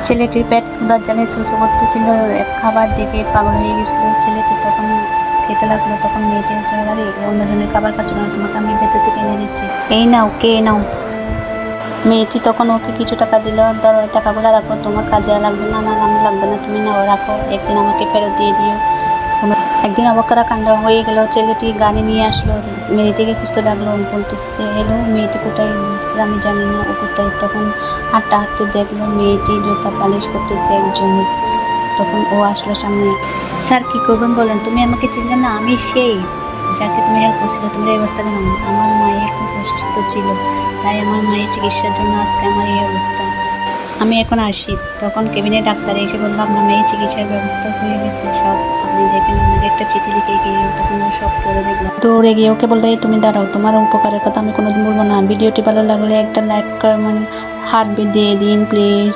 ছেলেটির পেট ক্ষুধার জ্বালে শোষণ করতেছিল, খাবার দেখে পাগল হয়ে গেছিল। ছেলেটি তখন খেতে লাগলো, তখন মেয়েটি আসলে আরে অন্যজনের খাবার খাচ্ছ কেন, তোমাকে আমি ভেতর থেকে এনে দিচ্ছি, এই নাও কে নাও। মেয়েটি তখন ওকে কিছু টাকা দিল, ধরো টাকাগুলো রাখো, তোমার কাজে লাগবে না। না আমার লাগবে না, তুমি নাও রাখো, একদিন আমাকে ফেরত দিয়ে দিও। একদিন অবাক কাণ্ড হয়ে গেল, ছেলেটি গাড়ি নিয়ে আসলো, মেয়েটিকে খুঁজতে লাগলো, বলতেছে হ্যালো মেয়েটি কোথায়, বলতেছে আমি জানি না ও কোথায়। তখন হাঁটতে হাঁটতে দেখলো মেয়েটি জুতা পালিশ করতেছে একজনে। তখন ও আসলো সামনে, স্যার কি করবেন বলেন, তুমি আমাকে চিনলে না, আমি সেই যাকে তুমি হেল্প করছিলে, তোমার এই অবস্থা কেন? আমার মায়ের খুব অসুস্থ ছিল, তাই আমার মায়ের চিকিৎসার জন্য আজকে আমার এই অবস্থা, আমি এখন আসি। তখন কেবিনে ডাক্তার এসে বললো আপনার মেয়ের চিকিৎসার ব্যবস্থা হয়ে গেছে, সব আপনি দেখেন, আপনাকে একটা চিঠি লিখে গিয়ে। তখন ও সব পড়ে দেখলো, দৌড়ে গিয়ে ওকে বললো এই তুমি দাঁড়াও, তোমার উপকারের কথা আমি কোনোদিন বলবো না, ভিডিওটি ভালো লাগলে একটা লাইক কমেন্ট হার্ট দিয়ে দিন প্লিজ।